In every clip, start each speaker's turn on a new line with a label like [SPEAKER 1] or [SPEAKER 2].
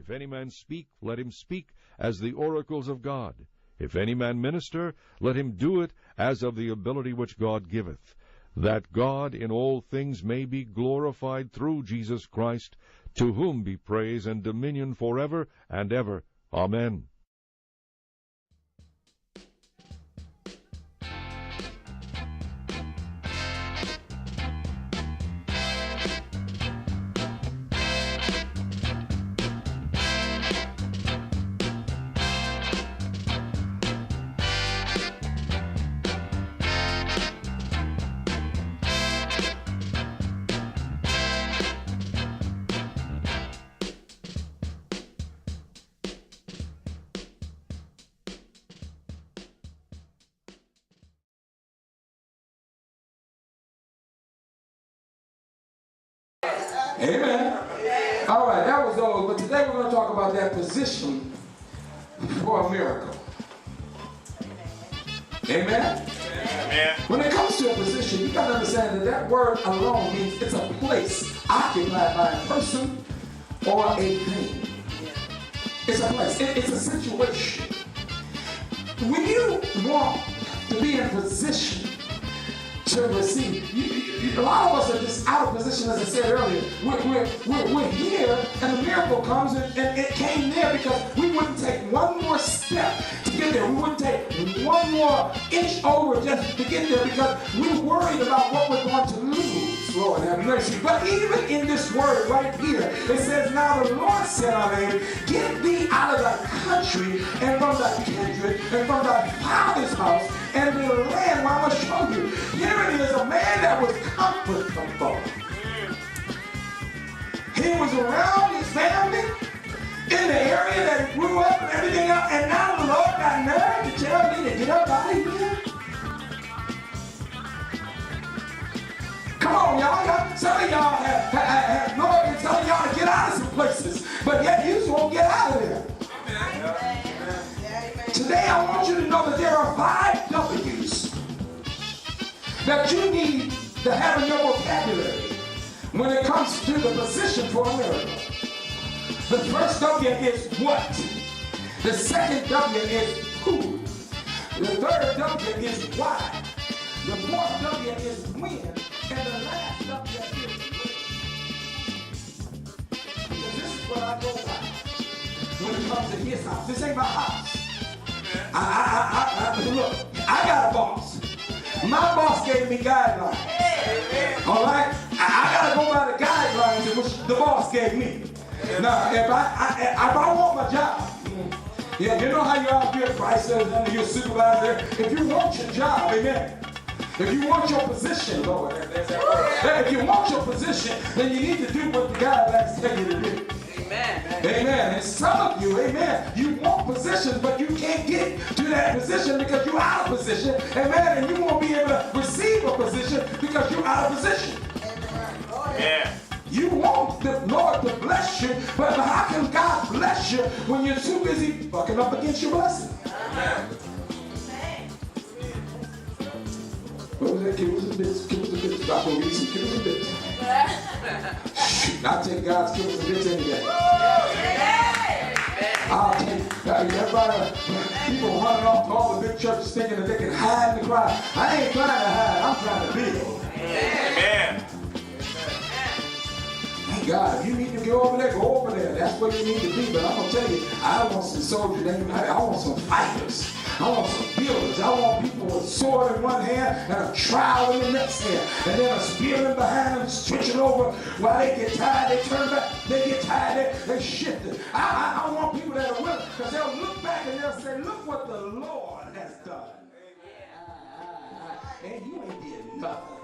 [SPEAKER 1] If any man speak, let him speak as the oracles of God. If any man minister, let him do it as of the ability which God giveth, that God in all things may be glorified through Jesus Christ, to whom be praise and dominion forever and ever. Amen.
[SPEAKER 2] Amen. All right, that was old, but today we're going to talk about that position for a miracle. Amen? Amen. When it comes to a position, you got to understand that that word alone means it's a place occupied by a person or a thing. It's a place. It's a situation. When you want to be in position to receive, a lot of us are just out of position, as I said earlier. We're here, and the miracle comes, and it came there because we wouldn't take one more step to get there. We wouldn't take one more inch over just to get there because we're worried about what we're going to lose. Lord have mercy. But even in this word right here, it says, now the Lord said unto him, get thee out of thy country and from thy kindred and from thy father's house and to the land where I'm going to show you. Here it is, a man that was comfort from folk. He was around his family in the area that he grew up and everything else, and now the Lord got nerve to tell me to get up out of here. Come on, y'all. Some of y'all have Lord been telling y'all to get out of some places, but yet you just won't get out of there. Today I want you to know that there are 5 W's that you need to have in your vocabulary when it comes to the position for a miracle. The first W is what. The second W is who. The third W is why. The fourth W is when. And the last W is when. Because this is what I go by when it comes to his house. This ain't my house. Look, I got a boss. My boss gave me guidelines. All right? I got to go by the guidelines which the boss gave me. Now, if I want my job, yeah, you know how you are here, Christ under your supervisor. If you want your job, amen. If you want your position, Lord, if you want your position, then you need to do what the guidelines tell you to do. Amen. Amen. And some of you, amen, you want position, but you can't get to that position because you're out of position. Amen. And you won't be able to receive a position because you're out of position. Yeah. You want the Lord to bless you, but how can God bless you when you're too busy fucking up against your blessing? Amen. What was that? Give us a bit. Give us a bit. Stop over here. Give us a bit. Shoot, I'll take God's give us a bit any day. I'll take everybody. People running off to all the big churches thinking that they can hide in the crowd. I ain't trying to hide. I'm trying to build. Amen. Thank God. If you need to go over there, go over there. That's where you need to be. But I'm going to tell you, I don't want some soldiers. I want some fighters. I want some builders. I want people with a sword in one hand and a trowel in the next hand. And then a spear in behind them, switching over. While they get tired, they turn back. They get tired, they shift it. I want people that are willing, because they'll look back and they'll say, look what the Lord has done. And you ain't did nothing.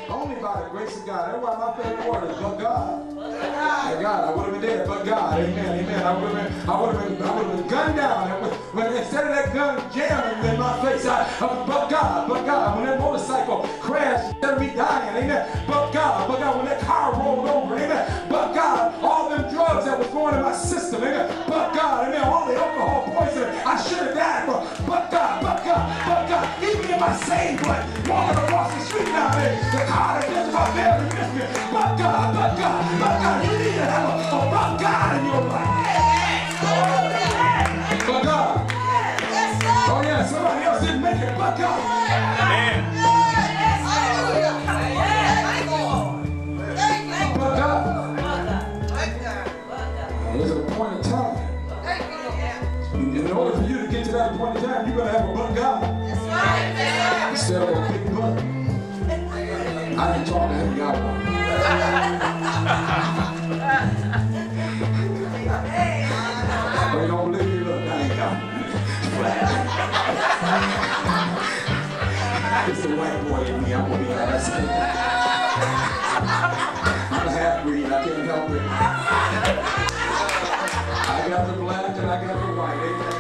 [SPEAKER 2] Only by the grace of God. That's why my favorite word is but God. But God, I would have been dead, but God. Amen, amen. I would have been gunned down. When instead of that gun jamming in my face, but God. When that motorcycle crashed, instead of me dying, amen. But God. When that car rolled over, amen. But God. All them drugs that was going in my system, amen. But God, amen. All the alcohol poisoning I should have died for. But God. Even in my same blood, walking across the street now, the car that just about barely missed me. But God. You need to have a but God in your life. I ain't talking, I ain't got one. But you don't believe me, look, I ain't got one. It's the white boy in me, I'm gonna be honest. I'm a half-breed, I can't help it. I got the black and I got the white.